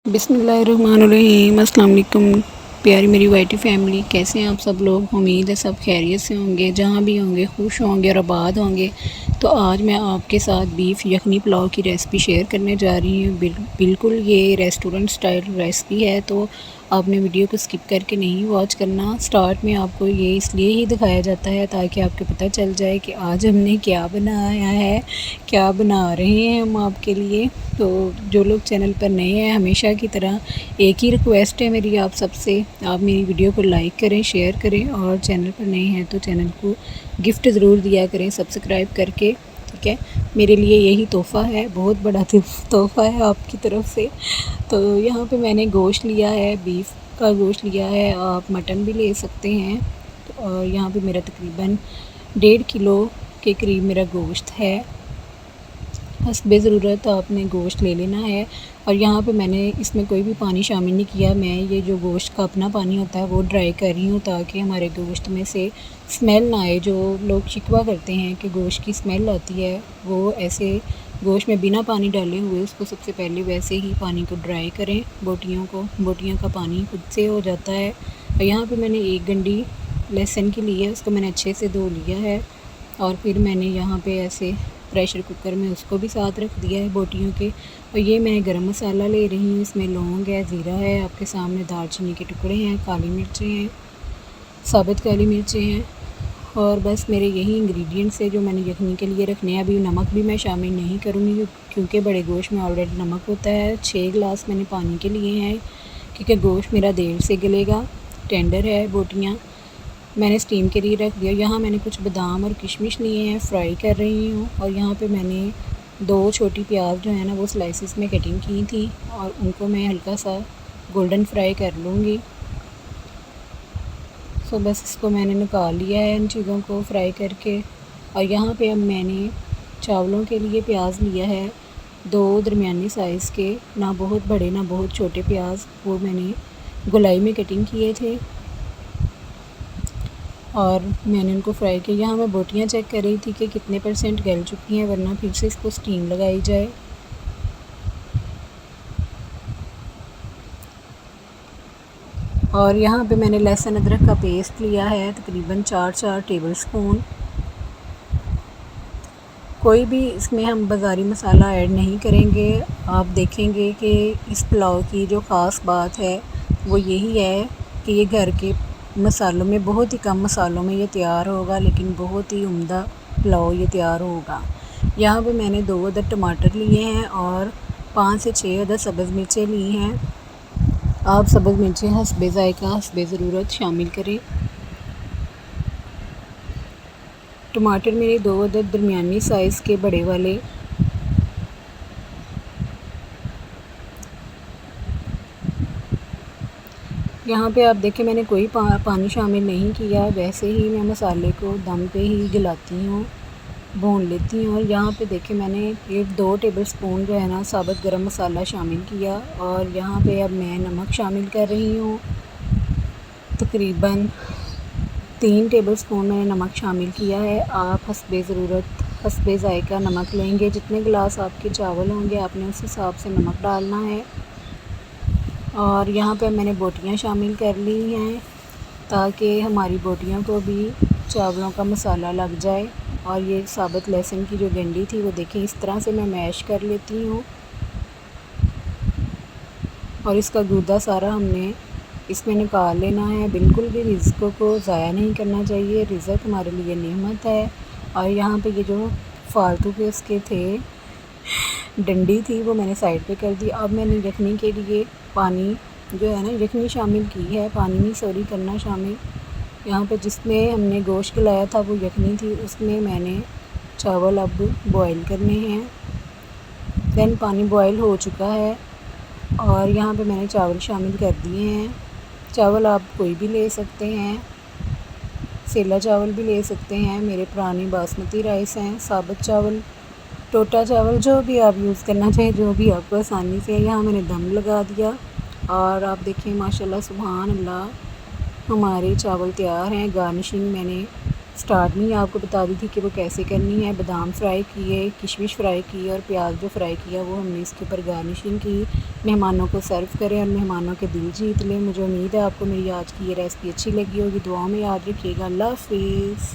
बिस्मिल्लाहिर्रहमानिर्रहीम। अस्सलाम वालेकुम प्यारी मेरी वाइटी फैमिली, कैसे हैं आप सब लोग। उम्मीद है सब खैरियत से होंगे, जहाँ भी होंगे खुश होंगे और आबाद होंगे। तो आज मैं आपके साथ बीफ यखनी पुलाव की रेसिपी शेयर करने जा रही हूँ। बिल्कुल ये रेस्टोरेंट स्टाइल रेसिपी है, तो आपने वीडियो को स्किप करके नहीं वॉच करना। स्टार्ट में आपको ये इसलिए ही दिखाया जाता है ताकि आपको पता चल जाए कि आज हमने क्या बनाया है, क्या बना रहे हैं हम आपके लिए। तो जो लोग चैनल पर नए हैं, हमेशा की तरह एक ही रिक्वेस्ट है मेरी आप सबसे, आप मेरी वीडियो को लाइक करें, शेयर करें, और चैनल पर नए हैं तो चैनल को गिफ्ट ज़रूर दिया करें सब्सक्राइब करके, ठीक है। मेरे लिए यही तोहफ़ा है, बहुत बड़ा तोहफ़ा है आपकी तरफ से। तो यहाँ पे मैंने गोश्त लिया है, बीफ का गोश्त लिया है, आप मटन भी ले सकते हैं। और यहाँ पे मेरा तकरीबन 1.5 किलो के करीब मेरा गोश्त है। हस्बे ज़रूरत आपने गोश्त ले लेना है। और यहाँ पे मैंने इसमें कोई भी पानी शामिल नहीं किया, मैं ये जो गोश्त का अपना पानी होता है वो ड्राई कर रही हूँ ताकि हमारे गोश्त में से स्मेल ना आए। जो लोग शिकवा करते हैं कि गोश्त की स्मेल आती है, वो ऐसे गोश्त में बिना पानी डाले हुए उसको सबसे पहले वैसे ही पानी को ड्राई करें। बोटियों का पानी खुद से हो जाता है। और यहाँ पर मैंने 1 गंडी लहसुन की ली है, उसको मैंने अच्छे से धो लिया है। और फिर मैंने यहाँ पे ऐसे प्रेशर कुकर में उसको भी साथ रख दिया है बोटियों के। और ये मैं गरम मसाला ले रही हूँ, इसमें लौंग है, ज़ीरा है, आपके सामने दालचीनी के टुकड़े हैं, काली मिर्चें हैं, साबुत काली मिर्चें हैं। और बस मेरे यही इंग्रेडिएंट्स है जो मैंने यखनी के लिए रखने हैं। अभी नमक भी मैं शामिल नहीं करूँगी क्योंकि बड़े गोश्त में ऑलरेडी नमक होता है। 6 गिलास मैंने पानी के लिए हैं क्योंकि गोश्त मेरा देर से गलेगा, टेंडर है बोटियाँ। मैंने स्टीम के लिए रख दिया। यहाँ मैंने कुछ बादाम और किशमिश लिए हैं, फ्राई कर रही हूँ। और यहाँ पे मैंने 2 छोटी प्याज जो है ना वो स्लाइसिस में कटिंग की थी और उनको मैं हल्का सा गोल्डन फ्राई कर लूँगी। सो बस इसको मैंने निकाल लिया है इन चीज़ों को फ्राई करके। और यहाँ पे अब मैंने चावलों के लिए प्याज लिया है, 2 दरमियानी साइज़ के, ना बहुत बड़े ना बहुत छोटे प्याज, वो मैंने गोलाई में कटिंग किए थे और मैंने उनको फ्राई किया। यहाँ मैं बोटियाँ चेक कर रही थी कि कितने % गल चुकी हैं, वरना फिर से इसको स्टीम लगाई जाए। और यहाँ पे मैंने लहसुन अदरक का पेस्ट लिया है, तकरीबन 4 टेबल स्पून। कोई भी इसमें हम बाज़ारी मसाला ऐड नहीं करेंगे। आप देखेंगे कि इस पुलाव की जो ख़ास बात है वो यही है कि ये घर के मसालों में, बहुत ही कम मसालों में ये तैयार होगा, लेकिन बहुत ही उम्दा पुलाव ये तैयार होगा। यहाँ पे मैंने 2 अदद टमाटर लिए हैं और 5 से 6 अदद सब्ज़ मिर्चें ली हैं। आप सब्ज़ मिर्चें हस्बे ज़ायक़ा, हस्बे ज़रूरत शामिल करें। टमाटर मेरे 2 अदद दरमियानी साइज़ के बड़े वाले। यहाँ पे आप देखें मैंने कोई पानी शामिल नहीं किया, वैसे ही मैं मसाले को दम पे ही गलाती हूँ, भून लेती हूँ। और यहाँ पे देखें मैंने 2 टेबल स्पून जो है ना साबुत गरम मसाला शामिल किया। और यहाँ पे अब मैं नमक शामिल कर रही हूँ, तकरीबन 3 टेबल स्पून मैंने नमक शामिल किया है। आप हस्बे ज़रूरत, हस्बे ज़ायक़ा नमक लेंगे, जितने गिलास आपके चावल होंगे आपने उस हिसाब से नमक डालना है। और यहाँ पे मैंने बोटियाँ शामिल कर ली हैं ताकि हमारी बोटियों को भी चावलों का मसाला लग जाए। और ये साबुत लहसुन की जो गंडी थी वो देखें इस तरह से मैं मैश कर लेती हूँ। और इसका गूदा सारा हमने इसमें निकाल लेना है। बिल्कुल भी रिज़्क़ों को ज़ाया नहीं करना चाहिए, रिज़्क़ हमारे लिए नेमत है। और यहाँ पे ये जो फालतू के उसके थे डंडी थी वो मैंने साइड पे कर दी। अब मैंने यखनी के लिए पानी जो है ना यखनी शामिल की है, पानी नहीं सॉरी करना शामिल। यहाँ पे जिसमें हमने गोश्त गलाया था वो यखनी थी, उसमें मैंने चावल अब बॉईल करने हैं। दैन पानी बॉईल हो चुका है और यहाँ पे मैंने चावल शामिल कर दिए हैं। चावल आप कोई भी ले सकते हैं, सेला चावल भी ले सकते हैं, मेरे पुराने बासमती राइस हैं, साबुत चावल, टोटा चावल, जो भी आप यूज़ करना चाहें, जो भी आपको आसानी से। यहाँ मैंने दम लगा दिया और आप देखें माशाल्लाह सुभान अल्लाह हमारे चावल तैयार हैं। गार्निशिंग मैंने स्टार्ट में ही आपको बता दी थी कि वो कैसे करनी है। बादाम फ्राई किए, किशमिश फ्राई की और प्याज जो फ्राई किया वो हमने इसके ऊपर गार्निशिंग की। मेहमानों को सर्व करें और मेहमानों के दिल जीत लें। मुझे उम्मीद है आपको मेरी आज की ये रेसिपी अच्छी लगी होगी। दुआ में याद रखिएगा। अल्लाह हाफ़िज़।